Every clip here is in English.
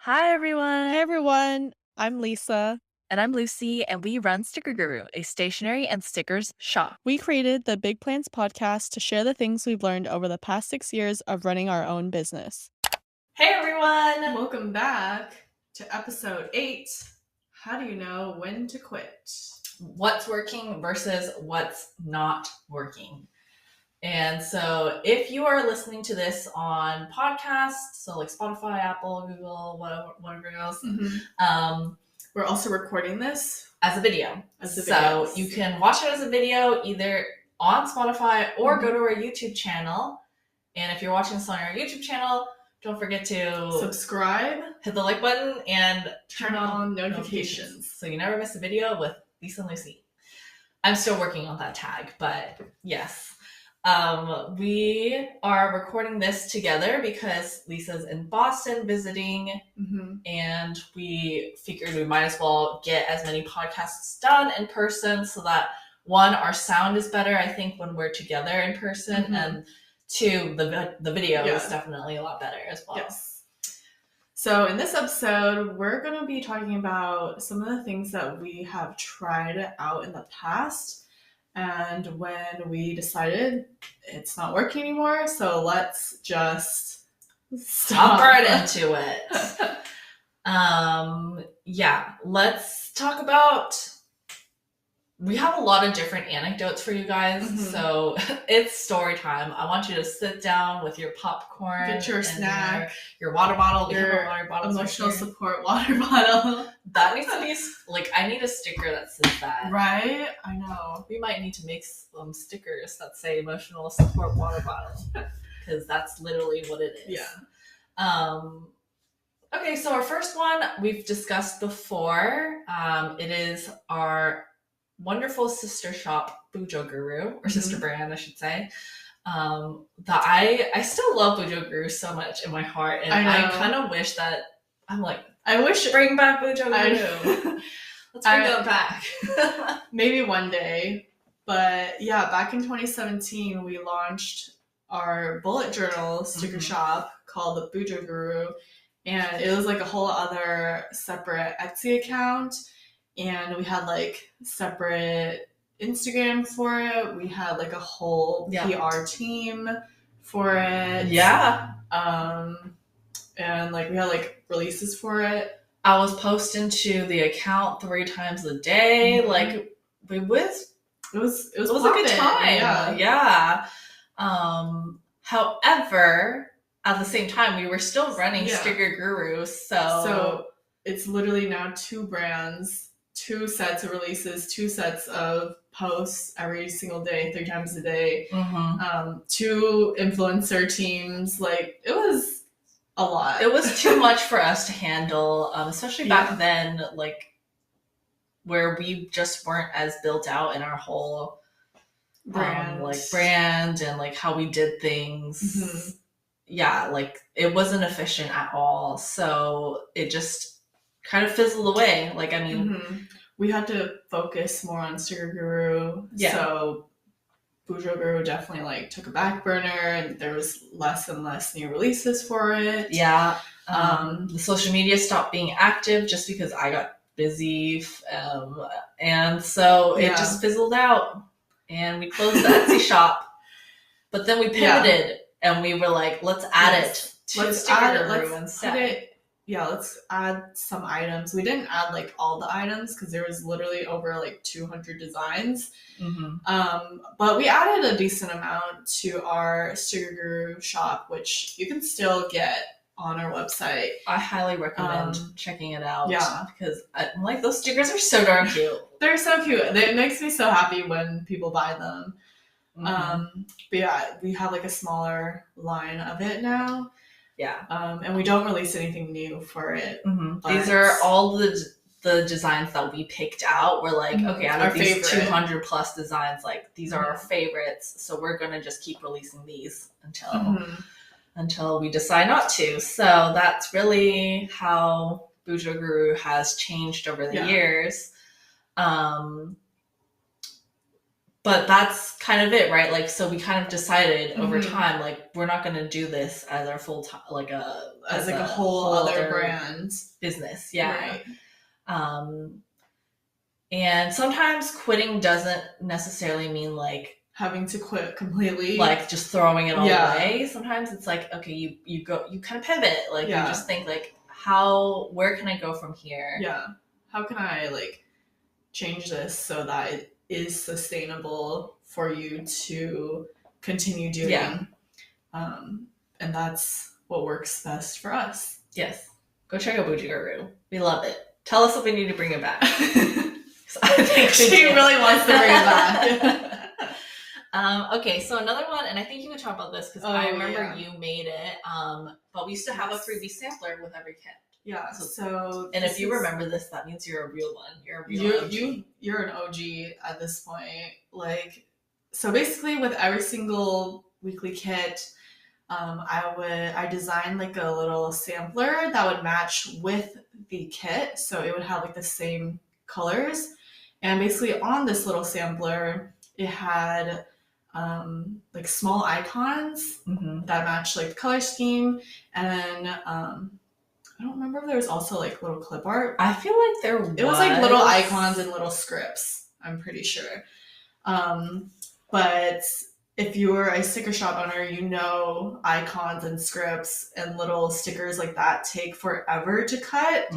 Hi, everyone. Hi everyone, I'm Lisa. And I'm Lucy, and we run Sticker Guru, a stationery and stickers shop. We created the Big Plans podcast to share the things we've learned over the past 6 years of running our own business. Hey, everyone. Welcome back to episode 8. How do you know when to quit? What's working versus what's not working. And so if you are listening to this on podcasts, so like Spotify, Apple, Google, whatever else, We're also recording this as a video. So you can watch it as a video either on Spotify or go to our YouTube channel. And if you're watching this on our YouTube channel, don't forget to subscribe, hit the like button, and turn on notifications so you never miss a video with Lisa and Lucy. I'm still working on that tag, but yes. We are recording this together because Lisa's in Boston visiting, and we figured we might as well get as many podcasts done in person so that, one, our sound is better, I think, when we're together in person, and two, the video is definitely a lot better as well. Yes. So in this episode, we're going to be talking about some of the things that we have tried out in the past. And when we decided it's not working anymore, so let's just stop right into it. Let's talk about, we have a lot of different anecdotes for you guys, so it's story time. I want you to sit down with your popcorn, get your snack, your water bottle, your water bottle, emotional support water bottle. That needs to be, like, I need a sticker that says that. Right? I know. We might need to make some stickers that say emotional support water bottle, because that's literally what it is. Yeah. Okay, so our first one we've discussed before. It is our wonderful sister shop, Bujo Guru, or sister brand, I should say. I still love Bujo Guru so much in my heart, and I kind of wish that, I'm like, I wish bring back Bujo Guru. Let's bring them back. Maybe one day. But yeah, back in 2017, we launched our bullet journal sticker shop called the Bujo Guru, and it was like a whole other separate Etsy account. And we had like separate Instagram for it. We had like a whole PR team for it. Yeah. And like we had like releases for it. I was posting to the account 3 times a day. Like it was a good time. Yeah. However, at the same time, we were still running Sticker Guru. So it's literally now 2 brands, 2 sets of releases, 2 sets of posts every single day, 3 times a day, 2 influencer teams. Like, it was a lot. It was too much for us to handle, especially back then, like, where we just weren't as built out in our whole brand and like how we did things. Yeah, like it wasn't efficient at all. So it just kind of fizzled away. Like, I mean, we had to focus more on Sticker Guru. Yeah. So Bujo Guru definitely like took a back burner, and there was less and less new releases for it. Yeah. The social media stopped being active just because I got busy. And so it just fizzled out, and we closed the Etsy shop. But then we pivoted and we were like, let's add it to Sticker Guru instead. Let's add some items. We didn't add like all the items because there was literally over like 200 designs. But we added a decent amount to our Sticker Guru shop, which you can still get on our website. I highly recommend checking it out. Yeah, because like those stickers are so darn cute. They're so cute. It makes me so happy when people buy them. But yeah, we have like a smaller line of it now. Yeah. And we don't release anything new for it. These are all the designs that we picked out. We're like, okay, out of these 200 plus designs, like these are our favorites. So we're going to just keep releasing these until we decide not to. So that's really how Bujo Guru has changed over the years. but that's kind of it, right? Like, so we kind of decided over Mhm. time, like, we're not going to do this as our full time, as a whole other brand business. Yeah. Right. And sometimes quitting doesn't necessarily mean like having to quit completely, like just throwing it all Yeah. away. Sometimes it's like, okay, you kind of pivot, like Yeah. you just think like, where can I go from here? Yeah. How can I like change this so that it is sustainable for you to continue doing? Yeah. And that's what works best for us. Yes. Go check out Bougie Guru. We love it. Tell us if we need to bring it back. I think she really wants to bring it back. Okay, so another one, and I think you would talk about this because I remember you made it. But we used to have a freebie sampler with every kit. Yeah. So and if you remember this, that means you're a real one. You're a real OG. You're an OG at this point. Like, so basically, with every single weekly kit, I designed like a little sampler that would match with the kit, so it would have like the same colors. And basically, on this little sampler, it had like small icons that match like the color scheme, and then I don't remember if there was also like little clip art. I feel like there was. It was like little icons and little scripts, I'm pretty sure. But if you're a sticker shop owner, you know icons and scripts and little stickers like that take forever to cut.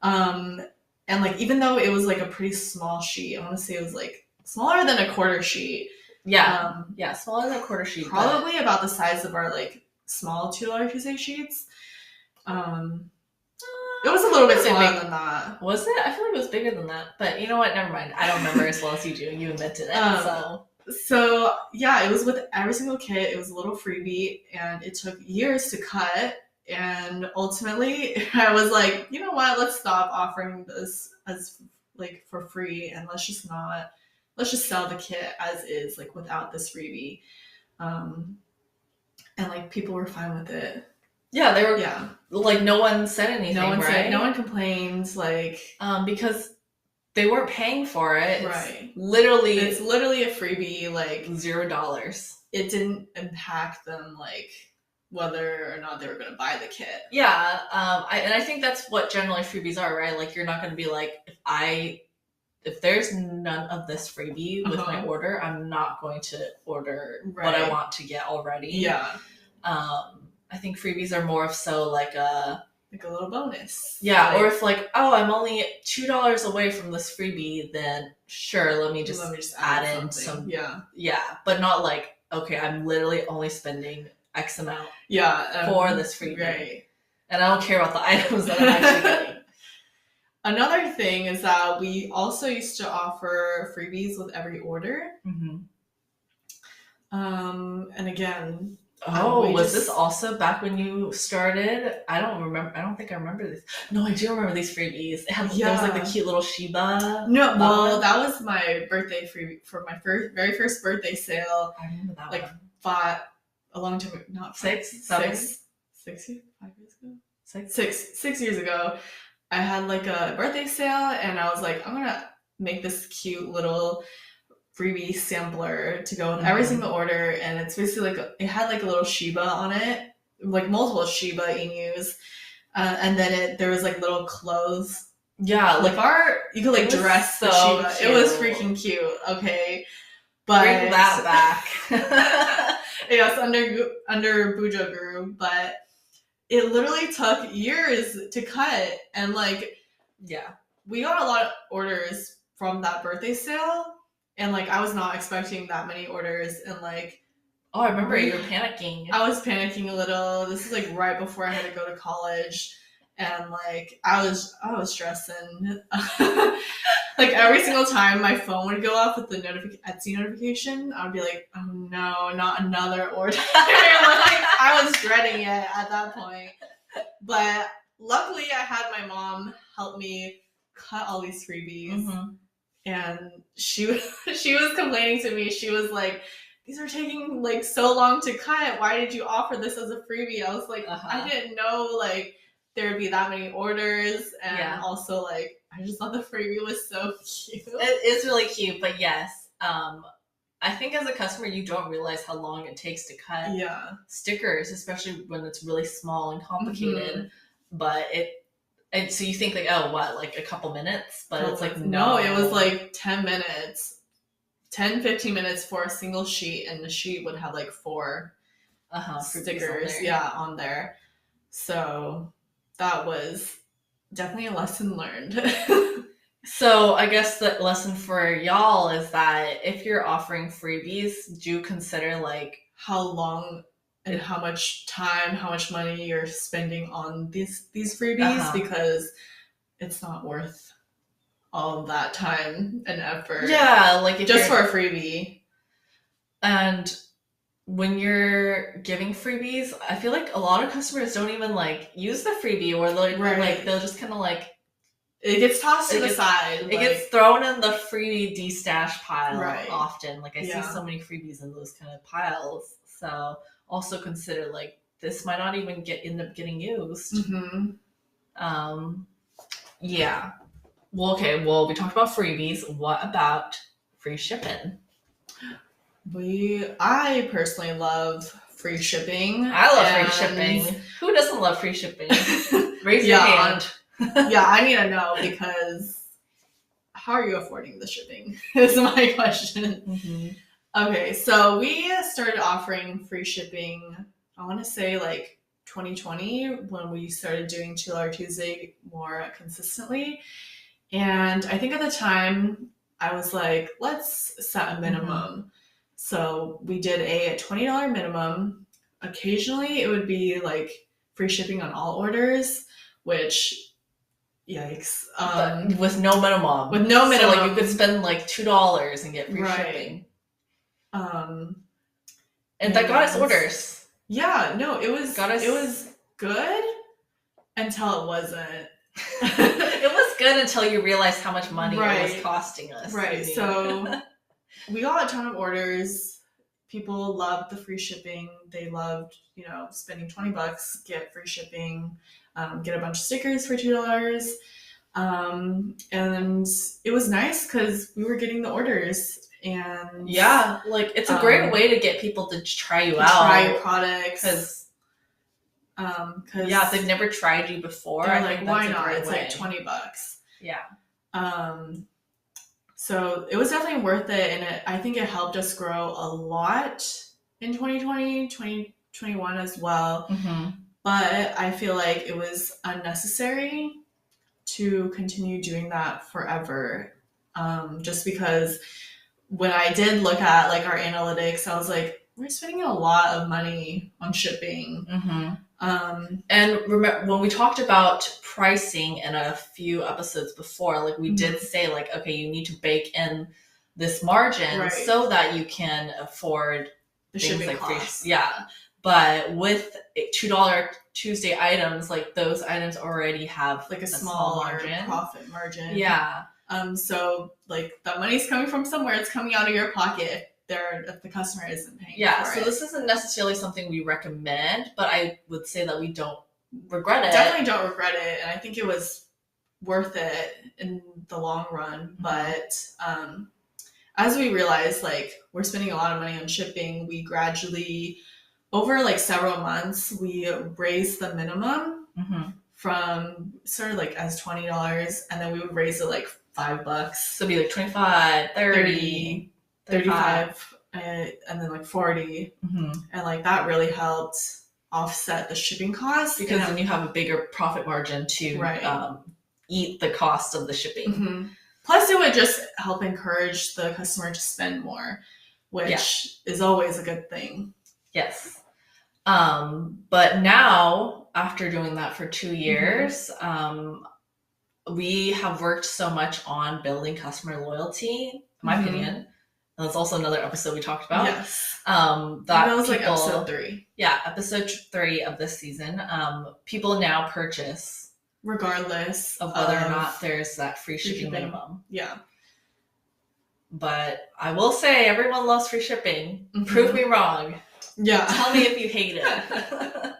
And like, even though it was like a pretty small sheet, I want to say it was like smaller than a quarter sheet. Yeah. Yeah, smaller than a quarter sheet. Probably about the size of our like small $2 Tuesday sheets. It was a little bit smaller than that. Was it? I feel like it was bigger than that. But you know what? Never mind. I don't remember as well as you do. You invented it. So yeah, it was with every single kit. It was a little freebie, and it took years to cut. And ultimately, I was like, you know what? Let's stop offering this as like for free, and let's just sell the kit as is, like without this freebie. And like people were fine with it. Yeah, they were. Yeah, like no one said anything. No one complained. Like because they weren't paying for it. Right. It's literally a freebie. Like $0. It didn't impact them like whether or not they were going to buy the kit. Yeah. I think that's what generally freebies are, right? Like you're not going to be like, if there's none of this freebie with my order, I'm not going to order what I want to get already. Yeah. I think freebies are more of so like a little bonus. Yeah, or if like, oh, I'm only $2 away from this freebie, then sure, let me just add in some. Yeah, but not like, okay, I'm literally only spending X amount. For this freebie, right? And I don't care about the items that I'm actually getting. Another thing is that we also used to offer freebies with every order. And again. Was this also back when you started? I don't remember. I don't think I remember this. No, I do remember these freebies. There was like the cute little Shiba. No, well, that was my birthday freebie for my very first birthday sale. I remember that. Like bought a long time, not 6 years, 5 years ago, 6 years ago. I had like a birthday sale, and I was like, I'm gonna make this cute little freebie sampler to go with every single order, and it's basically like it had like a little Shiba on it, like multiple Shiba Inus, and then there was like little clothes. Yeah, like you could like dress the Shiba. Cute. It was freaking cute. Okay, but bring that back. Yes, under Bujo Guru, but it literally took years to cut, and like we got a lot of orders from that birthday sale. And, like, I was not expecting that many orders. And, like... Oh, I remember you were panicking. I was panicking a little. This is, like, right before I had to go to college. And, like, I was stressing. Like, every single time my phone would go off with the Etsy notification, I would be like, oh, no, not another order. Like, I was dreading it at that point. But luckily, I had my mom help me cut all these freebies. And she was complaining to me. She was like, these are taking like so long to cut. Why did you offer this as a freebie? I was like, I didn't know like there would be that many orders. And also like, I just thought the freebie was so cute. It is really cute, but yes. I think as a customer, you don't realize how long it takes to cut stickers, especially when it's really small and complicated. But and so you think like, oh, what, like a couple minutes? But it's like, no, it was like 10 minutes, 10, 15 minutes for a single sheet, and the sheet would have like 4 stickers on there. So that was definitely a lesson learned. So I guess the lesson for y'all is that if you're offering freebies, do consider like how long and how much time, how much money you're spending on these freebies, because it's not worth all of that time and effort. Yeah, like just for a freebie. And when you're giving freebies, I feel like a lot of customers don't even like use the freebie, or like they'll just kind of like, it gets tossed to the side. It gets thrown in the freebie stash pile often. Like I see so many freebies in those kind of piles. So also consider like this might not even end up getting used. Yeah. Well, okay. Well, we talked about freebies. What about free shipping? I personally love free shipping. I love free shipping. Who doesn't love free shipping? Raise your hand. Yeah, I need to know, because how are you affording the shipping is my question. Okay, so we started offering free shipping, I want to say like 2020, when we started doing $2 Tuesday more consistently. And I think at the time I was like, let's set a minimum. So we did a $20 minimum. Occasionally it would be like free shipping on all orders, which yikes. But with no minimum. So like you could spend like $2 and get free shipping. And that got us orders. Yeah, no, it was good until it wasn't. It was good until you realized how much money it was costing us. Right. So we got a ton of orders. People loved the free shipping. They loved, spending $20, get free shipping, get a bunch of stickers for $2. And it was nice because we were getting the orders. And yeah, like it's a great way to get people to try you out, try your products, because if they've never tried you before, they're like, why not? It's like $20. Yeah. So it was definitely worth it, and I think it helped us grow a lot in 2020, 2021 as well. But I feel like it was unnecessary to continue doing that forever, just because when I did look at like our analytics, I was like, we're spending a lot of money on shipping. And remember when we talked about pricing in a few episodes before, like we did say like, okay, you need to bake in this margin so that you can afford the shipping costs. But with $2 Tuesday items, like those items already have like a small profit margin. Yeah. So like that money's coming from somewhere. It's coming out of your pocket if the customer isn't paying for it. This isn't necessarily something we recommend, but I would say that we don't regret it. Definitely don't regret it, and I think it was worth it in the long run. But as we realized, like, we're spending a lot of money on shipping, we gradually, over like several months, we raised the minimum from sort of like as $20, and then we would raise it like $5. So it'd be like 25, 30, 35, and then like 40. And like that really helped offset the shipping costs, because then you have a bigger profit margin to eat the cost of the shipping. Plus it would just help encourage the customer to spend more, which is always a good thing. Yes. But now, after doing that for 2 years, we have worked so much on building customer loyalty, in my opinion. And that's also another episode we talked about. Yes. That was like episode 3. Yeah, episode 3 of this season. People now purchase regardless of whether or not there's that free shipping minimum. Yeah. But I will say, everyone loves free shipping. Prove me wrong. Yeah. Tell me if you hate it.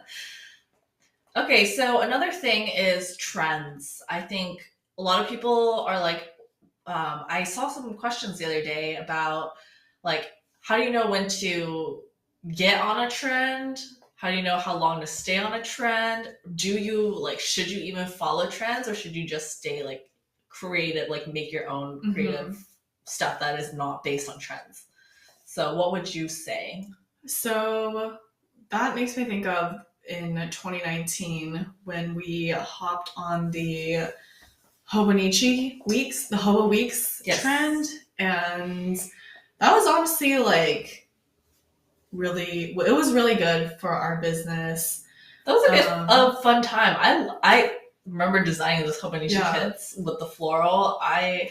Okay, so another thing is trends. I think a lot of people are like, I saw some questions the other day about like how do you know when to get on a trend? How do you know how long to stay on a trend? Do you should you even follow trends, or should you just stay creative, make your own creative stuff that is not based on trends? So what would you say? So that makes me think of in 2019 when we hopped on the Hobonichi Weeks, the Hobo Weeks trend. And that was honestly it was really good for our business. That was a fun time. I remember designing those Hobonichi kits with the floral. I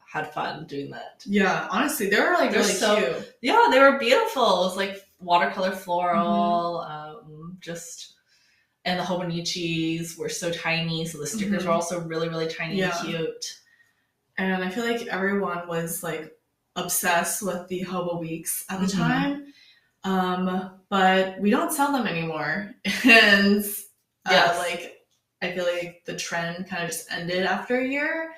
had fun doing that. Yeah, honestly, they were really cute. Yeah, they were beautiful. It was watercolor floral, and the Hobonichis were so tiny, so the stickers were also really, really tiny and cute. And I feel like everyone was obsessed with the Hobo Weeks at the time. But we don't sell them anymore. And I feel like the trend kind of just ended after a year.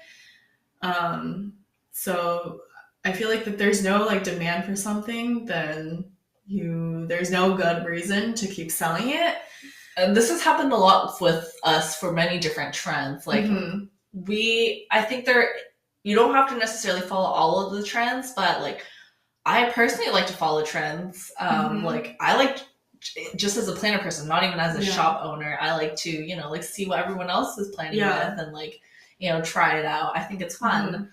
So I feel like that there's no demand for something, then there's no good reason to keep selling it. And this has happened a lot with us for many different trends. I think you don't have to necessarily follow all of the trends, but I personally like to follow trends. I just as a planner person, not even as a shop owner, I like to, see what everyone else is planning with and try it out. I think it's fun.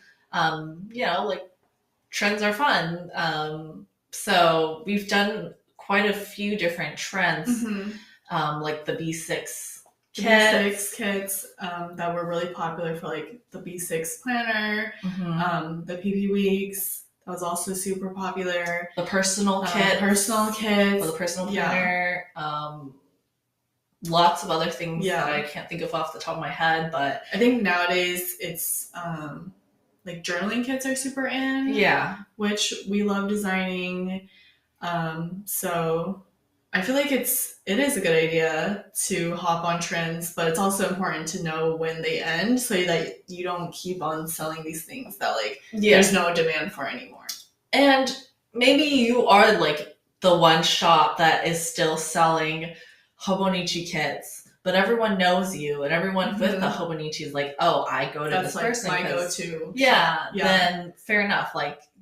Trends are fun. So we've done quite a few different trends, like the B6 kits that were really popular for the B6 planner, the PP Weeks. That was also super popular. The personal kit. Personal kits. For the personal planner. Lots of other things that I can't think of off the top of my head, but I think nowadays it's journaling kits are super in. Yeah. Which we love designing. So I feel like it is a good idea to hop on trends, but it's also important to know when they end so that you don't keep on selling these things that there's no demand for anymore. And maybe you are the one shop that is still selling Hobonichi kits, but everyone knows you and everyone with the Hobonichi is oh, I go to this person. That's my go-to. Yeah. Then fair enough.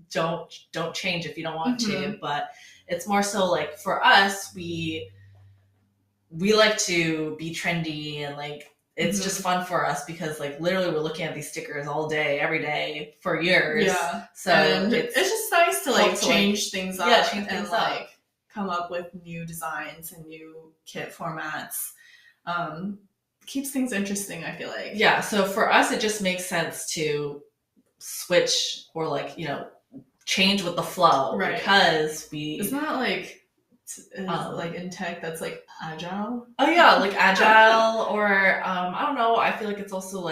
Don't change if you don't want to, but it's more so for us, we like to be trendy and it's just fun for us because literally we're looking at these stickers all day, every day for years. Yeah. So and it's just nice to change things up. Yeah, change things up. Come up with new designs and new kit formats. Keeps things interesting, I feel like. Yeah. So for us, it just makes sense to switch or change with the flow, right? Because it's not in tech that's agile. Oh yeah, agile or I don't know. I feel like it's also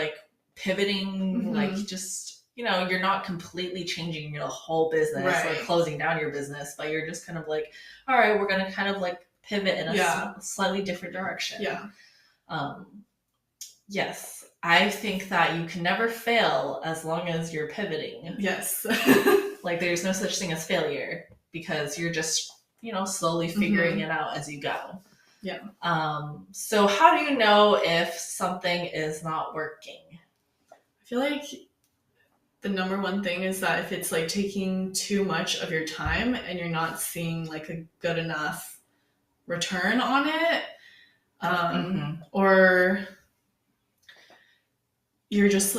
pivoting, just you're not completely changing your whole business, right? Closing down your business, but you're just kind of all right, we're gonna kind of pivot in a slightly different direction. Yeah. Yes, I think that you can never fail as long as you're pivoting. Yes. There's no such thing as failure because you're just, slowly figuring it out as you go. Yeah. So how do you know if something is not working? I feel like the number one thing is that if it's taking too much of your time and you're not seeing a good enough return on it, or you're just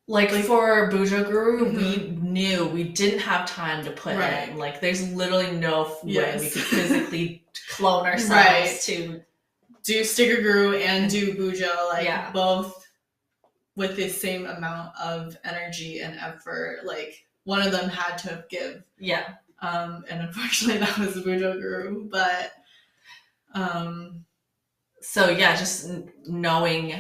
for Bujo Guru, we knew we didn't have time to put in. There's literally no way we could physically clone ourselves to do Sticker Guru and do Bujo, both with the same amount of energy and effort. One of them had to give. Yeah. And unfortunately that was Bujo Guru, but so yeah, just knowing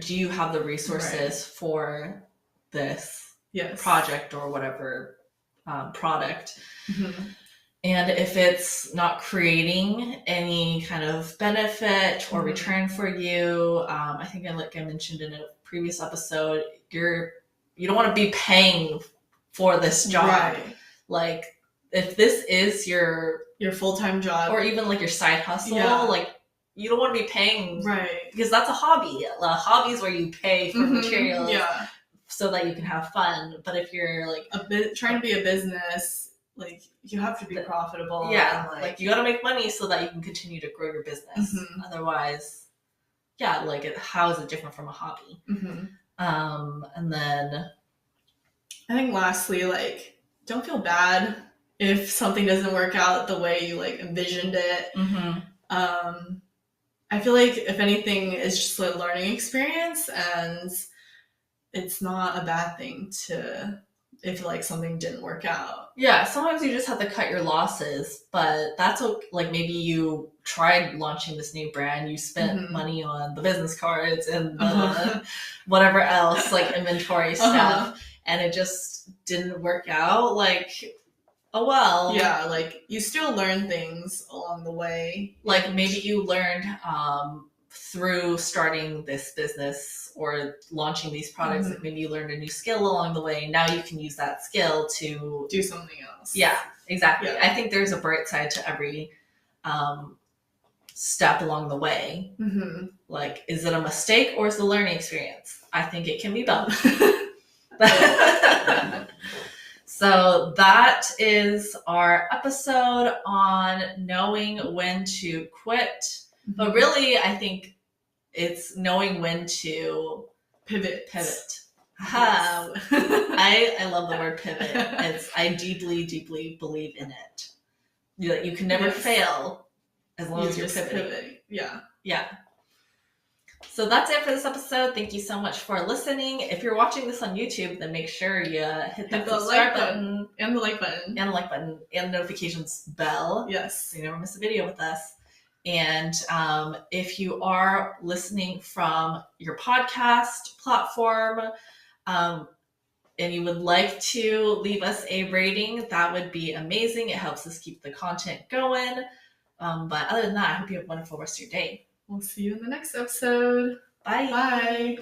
do you have the resources for this project or whatever product? And if it's not creating any kind of benefit or return for you, I think I mentioned in a previous episode, you don't want to be paying for this job. Right. Like, if this is your full-time job, or even like your side hustle, Yeah. like you don't want to be paying, right? because that's a hobby. A hobby is where you pay for materials, Yeah, so that you can have fun. But if you're like trying to be a business, like you have to be profitable. yeah, and, like you got to make money so that you can continue to grow your business. Mhm. Otherwise, yeah, like how is it different from a hobby? Mhm. And then I think lastly, like, don't feel bad if something doesn't work out the way you like envisioned it. I feel like if anything, it's just a learning experience, and it's not a bad thing to if like something didn't work out. yeah, sometimes you just have to cut your losses, but that's okay. Like maybe you tried launching this new brand, you spent Mhm. money on the business cards and the whatever else, like inventory stuff, and it just didn't work out. Like, oh well. Yeah, like you still learn things along the way. Like maybe you learned through starting this business or launching these products, like maybe you learned a new skill along the way. Now you can use that skill to do something else. Yeah, exactly. Yeah. I think there's a bright side to every step along the way. Like, is it a mistake or is it a learning experience? I think it can be both. So that is our episode on knowing when to quit. But really, I think it's knowing when to pivot. Yes. I love the word pivot. I deeply believe in it. You can never fail as long as you're pivoting. Yeah. Yeah. So that's it for this episode. Thank you so much for listening. If you're watching this on YouTube, then make sure you hit the subscribe button and the like button and the notifications bell. Yes. So you never miss a video with us. And if you are listening from your podcast platform and you would like to leave us a rating, that would be amazing. It helps us keep the content going. But other than that, I hope you have a wonderful rest of your day. We'll see you in the next episode. Bye. Bye.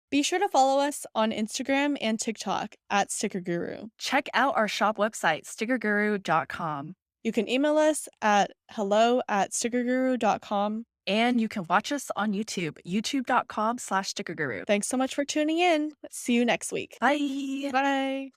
Be sure to follow us on Instagram and TikTok at Sticker Guru. Check out our shop website, stickerguru.com. You can email us at hello@stickerguru.com. And you can watch us on YouTube, youtube.com/stickerguru. Thanks so much for tuning in. See you next week. Bye. Bye.